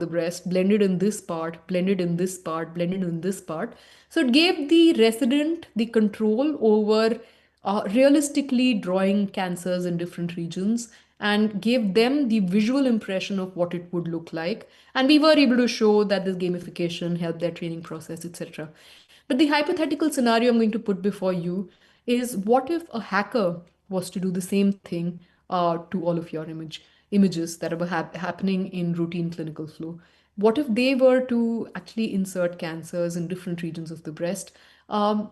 the breast, blended in this part, blended in this part, blended in this part. So it gave the resident the control over realistically drawing cancers in different regions and gave them the visual impression of what it would look like. And we were able to show that this gamification helped their training process, etc. But the hypothetical scenario I'm going to put before you is, what if a hacker was to do the same thing to all of your images that are happening in routine clinical flow? What if they were to actually insert cancers in different regions of the breast? Um,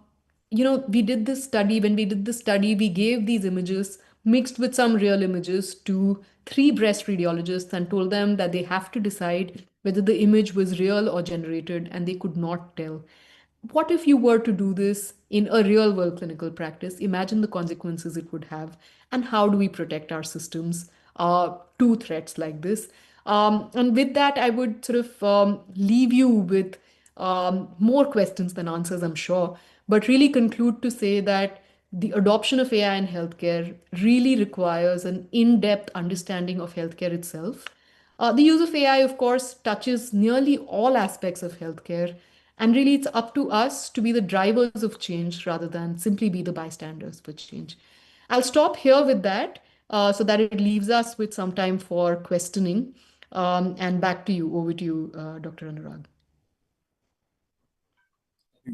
we did this study. When we did this study, we gave these images mixed with some real images to three breast radiologists and told them that they have to decide whether the image was real or generated, and they could not tell. What if you were to do this in a real world clinical practice? Imagine the consequences it would have, and how do we protect our systems to threats like this? And with that, I would sort of leave you with more questions than answers, I'm sure, but really conclude to say that the adoption of AI in healthcare really requires an in depth understanding of healthcare itself. The use of AI, of course, touches nearly all aspects of healthcare, and really it's up to us to be the drivers of change rather than simply be the bystanders for change. I'll stop here with that so that it leaves us with some time for questioning. And back to you, over to you, Dr. Anurag.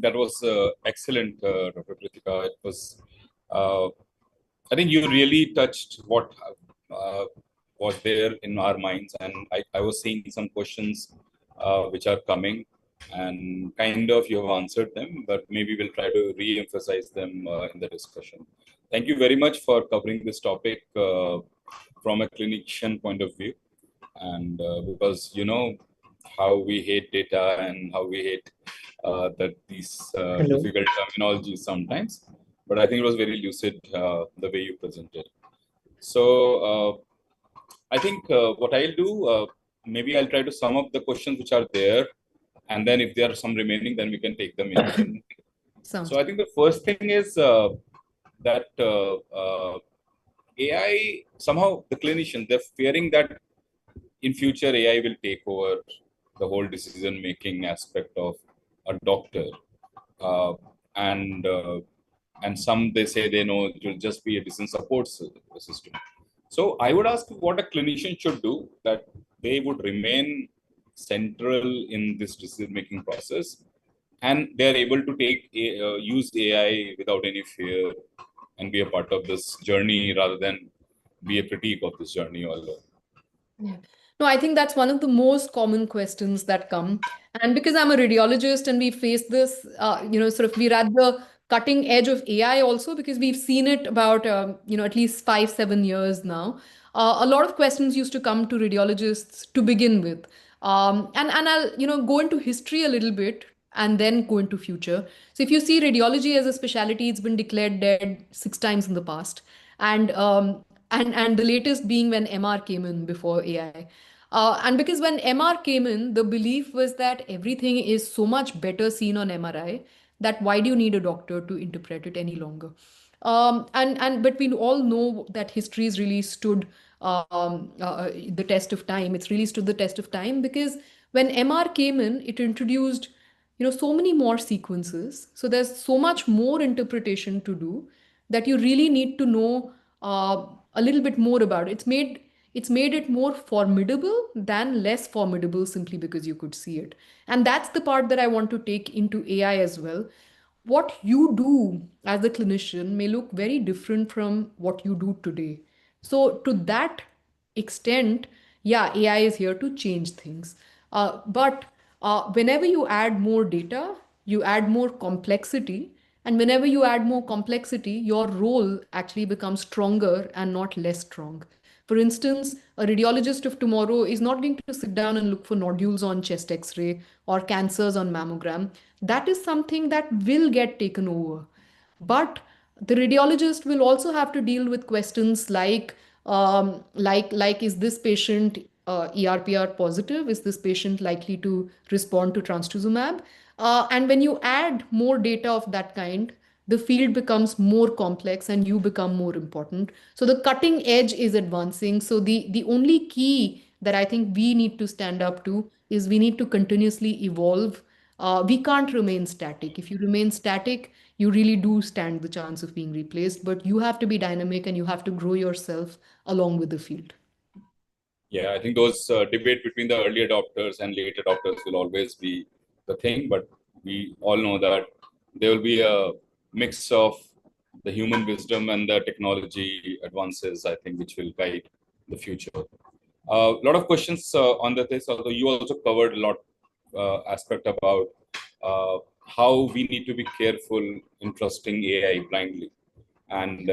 That was excellent, Dr. Kritika. It was, I think you really touched what was there in our minds, and I was seeing some questions which are coming, and kind of you have answered them, but maybe we'll try to re-emphasize them in the discussion. Thank you very much for covering this topic from a clinician point of view, and because how we hate data and how we hate these difficult terminologies sometimes, but I think it was very lucid the way you presented. So I think what I'll do, maybe I'll try to sum up the questions which are there, and then if there are some remaining, then we can take them in. So I think the first thing is that AI, somehow the clinician, they're fearing that in future AI will take over the whole decision-making aspect of a doctor. Uh, and some, they say they know it will just be a decision support system. So I would ask what a clinician should do that they would remain central in this decision-making process, and they're able to use AI without any fear and be a part of this journey rather than be a critique of this journey alone. Yeah. No, I think that's one of the most common questions that come. And because I'm a radiologist and we face this, sort of we're at the cutting edge of AI also, because we've seen it about, at least 5, 7 years now. A lot of questions used to come to radiologists to begin with. And I'll, go into history a little bit and then go into future. So if you see radiology as a specialty, it's been declared dead 6 times in the past. And the latest being when MR came in before AI. And because when MR came in, the belief was that everything is so much better seen on MRI that why do you need a doctor to interpret it any longer? But we all know that history's really stood the test of time. It's really stood the test of time because when MR came in, it introduced so many more sequences. So there's so much more interpretation to do that you really need to know a little bit more about it. It's made it more formidable than less formidable simply because you could see it. And that's the part that I want to take into AI as well. What you do as a clinician may look very different from what you do today. So to that extent, yeah, AI is here to change things. But whenever you add more data, you add more complexity. And whenever you add more complexity, your role actually becomes stronger and not less strong. For instance, a radiologist of tomorrow is not going to sit down and look for nodules on chest x-ray or cancers on mammogram. That is something that will get taken over. But the radiologist will also have to deal with questions like is this patient ERPR positive? Is this patient likely to respond to trastuzumab? And when you add more data of that kind, the field becomes more complex and you become more important. So the cutting edge is advancing. So the only key that I think we need to stand up to is we need to continuously evolve. We can't remain static. If you remain static, you really do stand the chance of being replaced, but you have to be dynamic and you have to grow yourself along with the field. Yeah, I think those debate between the early adopters and late adopters will always be the thing, but we all know that there will be a mix of the human wisdom and the technology advances, I think, which will guide the future. A lot of questions on this, although you also covered a lot aspect about uh, how we need to be careful in trusting AI blindly, and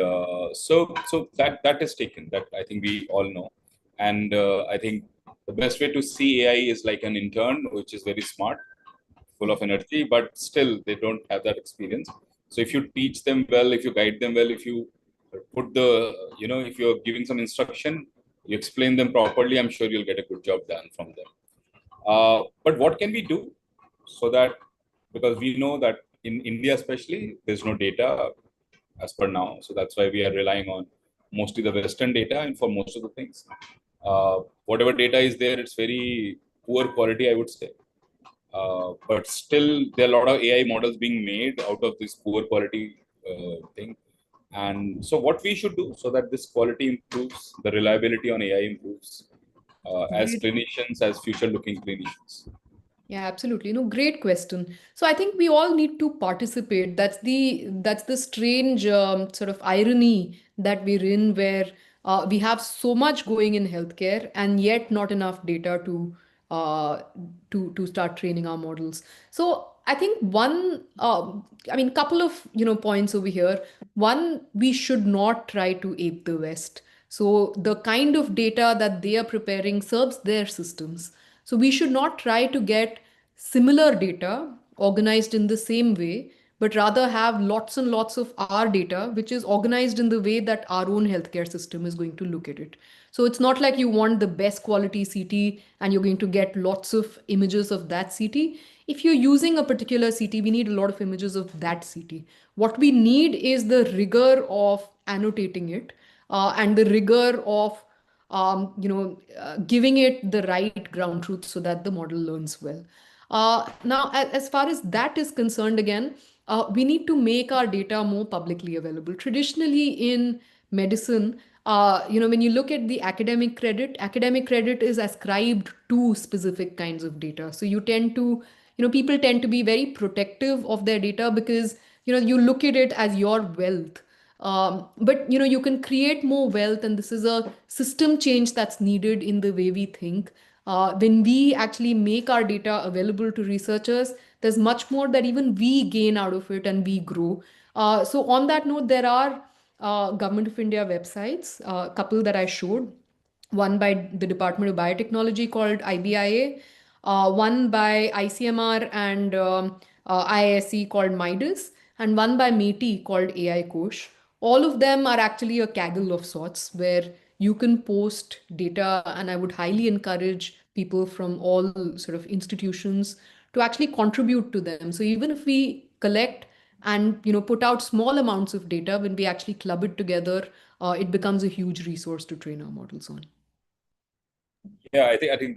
so that is taken. That I think we all know, and I think the best way to see AI is like an intern, which is very smart, full of energy, but still they don't have that experience. So if you teach them well, if you guide them well, if you put the, if you're giving some instruction, you explain them properly, I'm sure you'll get a good job done from them. But what can we do so that, because we know that in India especially, there's no data as per now. So that's why we are relying on mostly the Western data and for most of the things. Whatever data is there, it's very poor quality, I would say. But still, there are a lot of AI models being made out of this poor quality thing. And so, what we should do so that this quality improves, the reliability on AI improves, as Great. clinicians, as future-looking clinicians. Yeah, absolutely. No, great question. So I think we all need to participate. That's the strange sort of irony that we're in, where we have so much going in healthcare and yet not enough data uh, to start training our models. So I think couple of points over here. One, we should not try to ape the West. So the kind of data that they are preparing serves their systems. So we should not try to get similar data organized in the same way, but rather have lots and lots of our data, which is organized in the way that our own healthcare system is going to look at it. So it's not like you want the best quality CT and you're going to get lots of images of that CT. If you're using a particular CT, we need a lot of images of that CT. What we need is the rigor of annotating it, and the rigor of giving it the right ground truth so that the model learns well. Now, as far as that is concerned, again, we need to make our data more publicly available. Traditionally, in medicine, when you look at the academic credit is ascribed to specific kinds of data. So you tend to, people tend to be very protective of their data because, you look at it as your wealth. But you can create more wealth, and this is a system change that's needed in the way we think. When we actually make our data available to researchers, there's much more that even we gain out of it and we grow. So on that note, there are Government of India websites, a couple that I showed, one by the Department of Biotechnology called IBIA, one by ICMR and IISc called MIDAS, and one by METI called AI Kosh. All of them are actually a Kaggle of sorts where you can post data, and I would highly encourage people from all sort of institutions to actually contribute to them. So even if we collect and put out small amounts of data, when we actually club it together, it becomes a huge resource to train our models on. Yeah, I think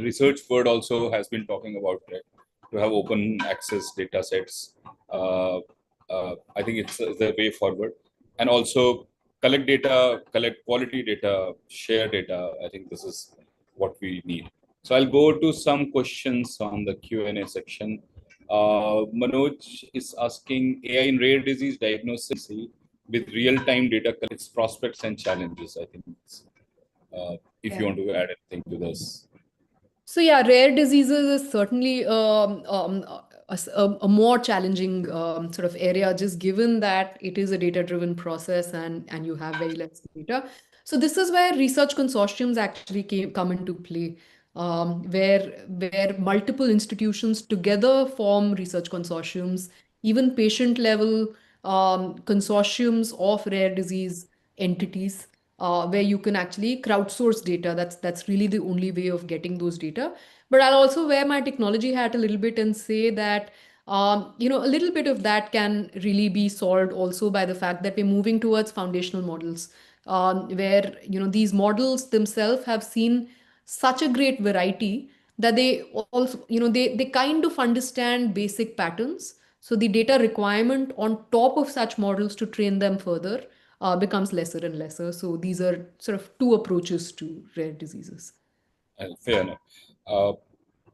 research world also has been talking about it, to have open access data sets. I think it's the way forward, and also collect data, collect quality data, share data. I think this is what we need. So I'll go to some questions on the Q&A section. Manoj is asking, AI in rare disease diagnosis with real-time data collects prospects and challenges. I think if you Yeah. want to add anything to this. So yeah, rare diseases is certainly a more challenging sort of area, just given that it is a data-driven process and you have very less data. So this is where research consortiums actually come into play, where multiple institutions together form research consortiums, even patient level consortiums of rare disease entities, where you can actually crowdsource data. That's really the only way of getting those data. But I'll also wear my technology hat a little bit and say that a little bit of that can really be solved also by the fact that we're moving towards foundational models, where these models themselves have seen such a great variety that they also, they kind of understand basic patterns. So the data requirement on top of such models to train them further becomes lesser and lesser. So these are sort of two approaches to rare diseases. Fair enough. Uh,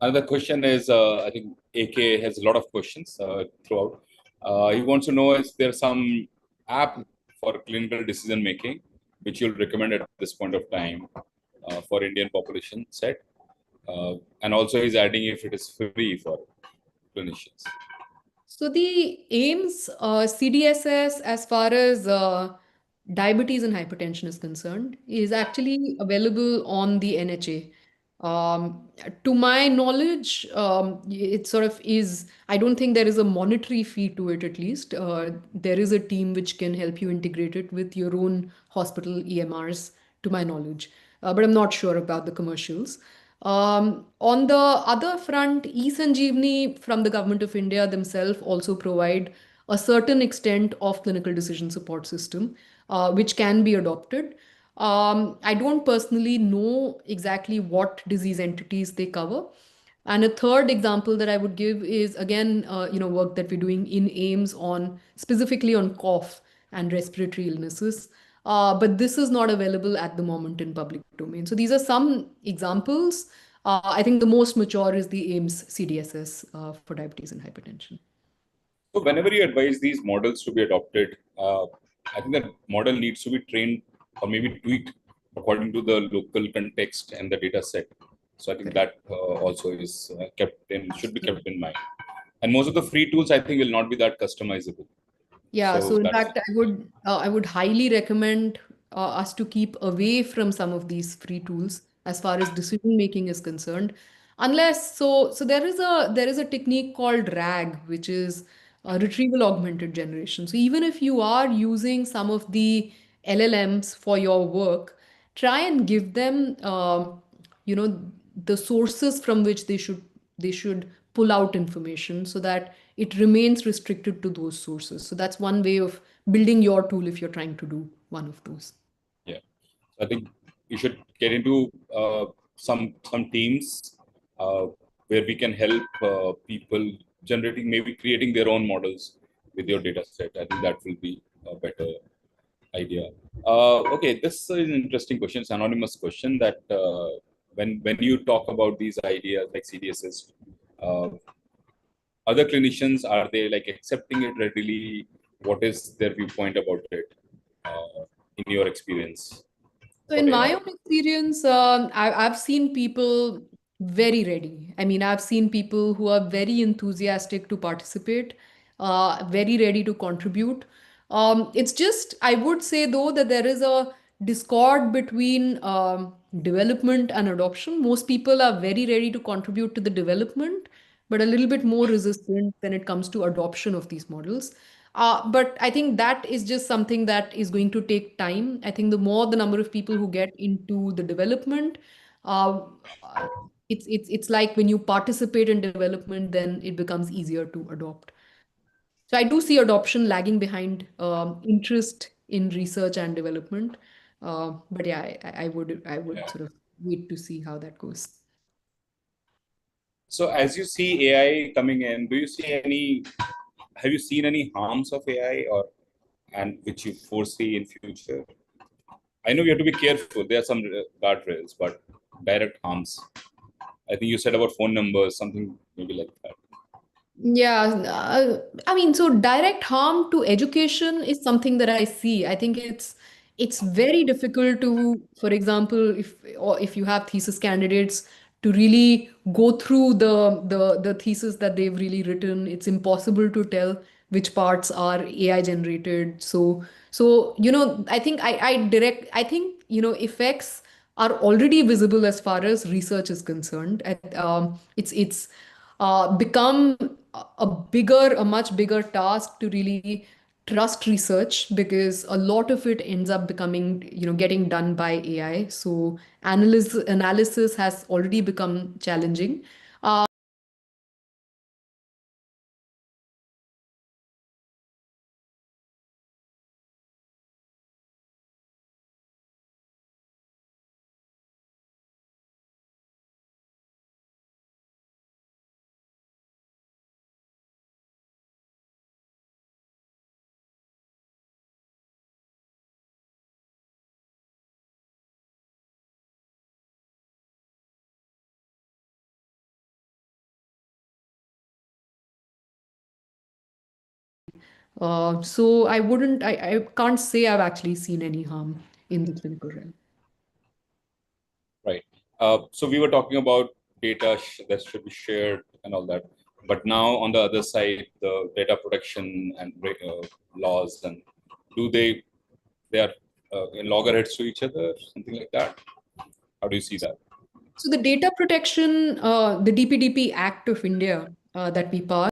Another question is, I think AK has a lot of questions throughout. He wants to know is there some app for clinical decision making which you'll recommend at this point of time for Indian population set, and also he's adding if it is free for clinicians. So the AIMS CDSS, as far as diabetes and hypertension is concerned, is actually available on the NHA. To my knowledge, it sort of is. I don't think there is a monetary fee to it, at least. There is a team which can help you integrate it with your own hospital EMRs, to my knowledge. But I'm not sure about the commercials. On the other front, eSanjeevani from the government of India themselves also provide a certain extent of clinical decision support system, which can be adopted. I don't personally know exactly what disease entities they cover. And a third example that I would give is again, work that we're doing in AIMS on specifically on cough and respiratory illnesses. But this is not available at the moment in public domain. So these are some examples. I think the most mature is the AIMS CDSS for diabetes and hypertension. So whenever you advise these models to be adopted, I think that model needs to be trained or maybe tweaked according to the local context and the data set. So I think Correct. that also is should be kept in mind. And most of the free tools, I think, will not be that customizable. Yeah, so So in that's fact, I would highly recommend us to keep away from some of these free tools as far as decision making is concerned, unless so there is a technique called RAG, which is retrieval augmented generation. So even if you are using some of the LLMs for your work, try and give them you know the sources from which they should pull out information so that it remains restricted to those sources. So that's one way of building your tool if you're trying to do one of those. yeah. So I think you should get into some teams uh, where we can help people generating, maybe creating their own models with your data set. I think that will be a better idea. Okay, this is an interesting question. It's an anonymous question that when you talk about these ideas like CDSS, uh, other clinicians, are they like accepting it readily? What is their viewpoint about it in your experience So about in my AI? own experience, I've seen people very ready. I mean, I've seen people who are very enthusiastic to participate, very ready to contribute. It's just, I would say though, that there is a discord between development and adoption. Most people are very ready to contribute to the development, but a little bit more resistant when it comes to adoption of these models. But I think that is just something that is going to take time. I think the more the number of people who get into the development, uh, uh, it's like when you participate in development, then it becomes easier to adopt. So I do see adoption lagging behind interest in research and development. But yeah, I would Yeah. sort of wait to see how that goes. So as you see AI coming in, do you see any? Have you seen any harms of AI or and which you foresee in future? I know you have to be careful. There are some guardrails, but direct harms. I think you said about phone numbers, something maybe like that. Yeah, I mean, so direct harm to education is something that I see. I think it's very difficult to, for example, if you have thesis candidates to really go through the thesis that they've really written. It's impossible to tell which parts are AI generated. So I think effects are already visible as far as research is concerned. It's become a much bigger task to really trust research because a lot of it ends up becoming, getting done by AI. So analysis has already become challenging. So I can't say I've actually seen any harm in the clinical realm. Right. So we were talking about data that should be shared and all that. But now on the other side, the data protection and laws, and do they are in loggerheads to each other, something like that? How do you see that? So the data protection, the DPDP Act of India that we passed,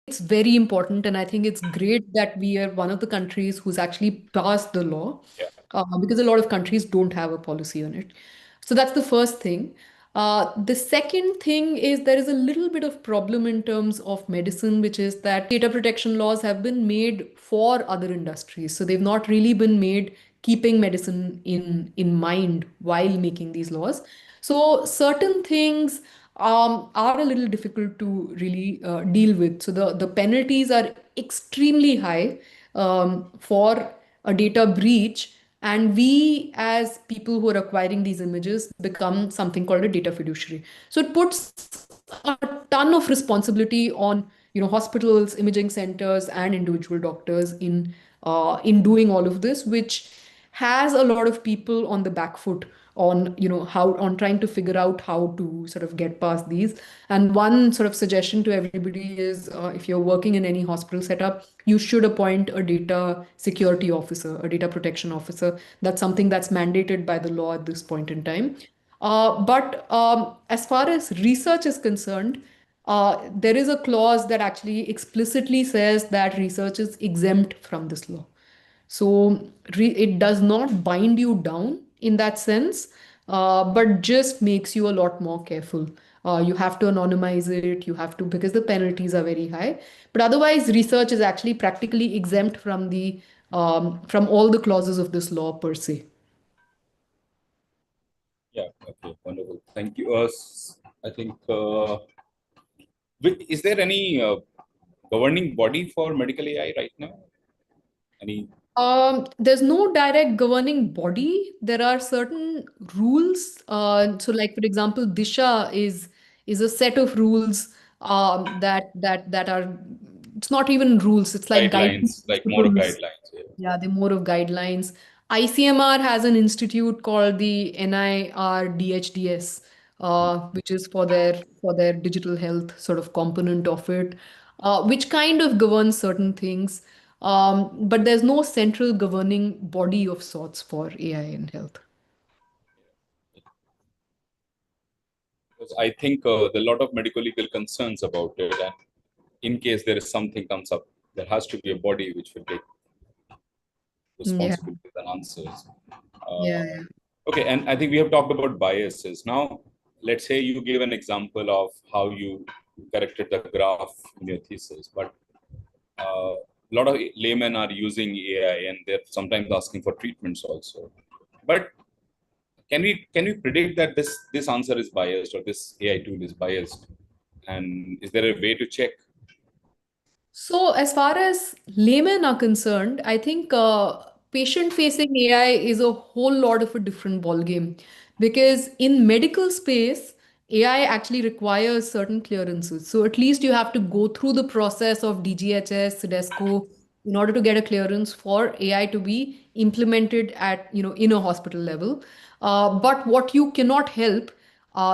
it's very important, and I think it's great that we are one of the countries who's actually passed the law, Yeah. because a lot of countries don't have a policy on it. So that's the first thing. The second thing is there is a little bit of problem in terms of medicine, which is that data protection laws have been made for other industries. So they've not really been made keeping medicine in mind while making these laws. So certain things are a little difficult to really deal with. So the penalties are extremely high for a data breach. And we, as people who are acquiring these images, become something called a data fiduciary. So it puts a ton of responsibility on hospitals, imaging centers, and individual doctors in doing all of this, which has a lot of people on the back foot on how on trying to figure out how to sort of get past these. And one sort of suggestion to everybody is, if you're working in any hospital setup, you should appoint a data security officer, a data protection officer. That's something that's mandated by the law at this point in time. But as far as research is concerned, there is a clause that actually explicitly says that research is exempt from this law. So it does not bind you down in that sense, but just makes you a lot more careful. You have to anonymize it, you have to, because the penalties are very high. But otherwise, research is actually practically exempt from the from all the clauses of this law per se. Yeah. Okay. Wonderful. Thank you. I think. Is there any governing body for medical AI right now? Any? There's no direct governing body. There are certain rules. So, like for example, Disha is a set of rules that are. It's not even rules. It's like guidance Guidelines, like more principles. guidelines. Yeah. Yeah, they're more of guidelines. ICMR has an institute called the NIRDHDS, which is for their digital health sort of component of it, which kind of governs certain things. But there's no central governing body of sorts for AI in health. Because I think there are a lot of medical legal concerns about it, and in case there is something comes up, there has to be a body which will take Yeah, responsibilities and answers. yeah, Uh, yeah. okay, and I think we have talked about biases. Now, let's say you gave an example of how you corrected the graph in your thesis, but a lot of laymen are using AI and they're sometimes asking for treatments also. But can we predict that this answer is biased or this AI tool is biased? And is there a way to check? So, as far as laymen are concerned, I think patient-facing AI is a whole lot of a different ballgame because in medical space, AI actually requires certain clearances. So, at least you have to go through the process of DGHS, CDESCO in order to get a clearance for AI to be implemented at in a hospital level. But what you cannot help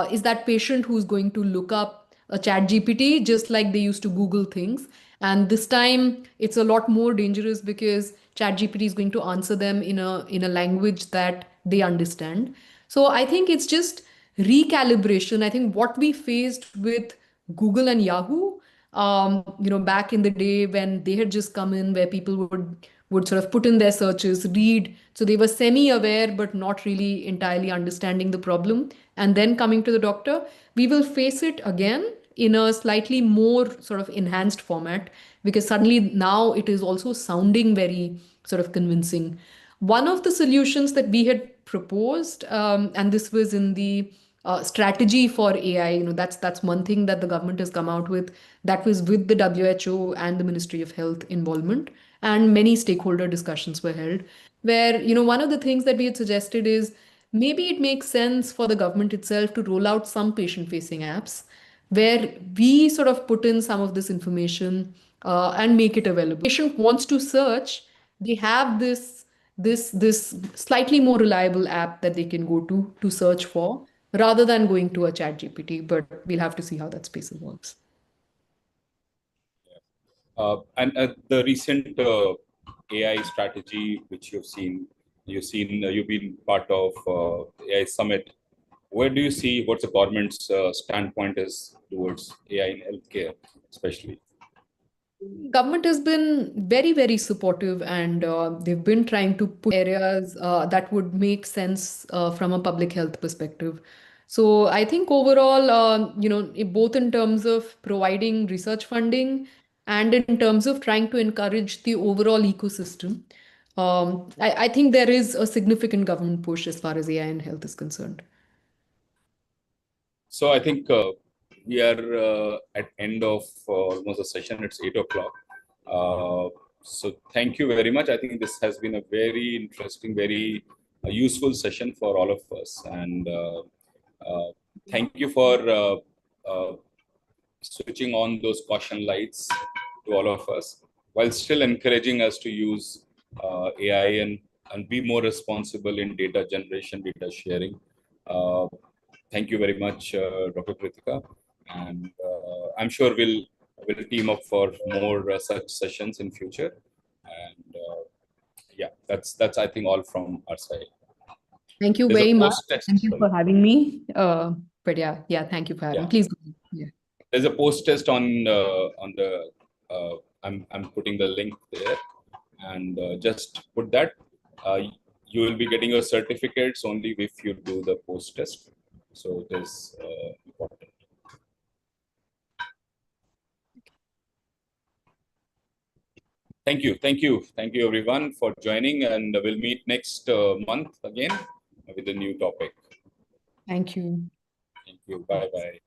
is that patient who's going to look up a chat GPT just like they used to Google things. And this time it's a lot more dangerous because chat GPT is going to answer them in a language that they understand. So I think it's just recalibration. I think what we faced with Google and Yahoo, back in the day when they had just come in, where people would sort of put in their searches, read, so they were semi-aware but not really entirely understanding the problem, and then coming to the doctor. We will face it again in a slightly more sort of enhanced format because suddenly now it is also sounding very sort of convincing. One of the solutions that we had proposed, and this was in the strategy for AI, that's one thing that the government has come out with. That was with the WHO and the Ministry of Health involvement, and many stakeholder discussions were held. Where one of the things that we had suggested is maybe it makes sense for the government itself to roll out some patient-facing apps where we sort of put in some of this information and make it available. Patient wants to search, they have this slightly more reliable app that they can go to search for rather than going to a chat GPT. But we'll have to see how that space evolves. And the recent AI strategy which you've been part of AI summit. Where do you see what's the government's standpoint is towards AI in healthcare, especially? Government has been very, very supportive, and they've been trying to put areas that would make sense from a public health perspective. So I think overall, both in terms of providing research funding and in terms of trying to encourage the overall ecosystem, I think there is a significant government push as far as AI and health is concerned. So I think we are at end of almost the session. It's 8 o'clock. So thank you very much. I think this has been a very interesting, very useful session for all of us. And thank you for switching on those caution lights to all of us, while still encouraging us to use AI and be more responsible in data generation, data sharing. Thank you very much, Dr. Kritika. And I'm sure we'll team up for more such sessions in future. And yeah, that's I think all from our side. Thank you There's a very much. post-test Thank as you well. for having me. But yeah, thank you for having me. Yeah, Please go ahead. Yeah. there's a post-test on the. I'm putting the link there, and just put that. You will be getting your certificates only if you do the post-test. So it is important. Thank you, everyone, for joining, and we'll meet next month again with a new topic. Thank you. Thank you. Bye bye.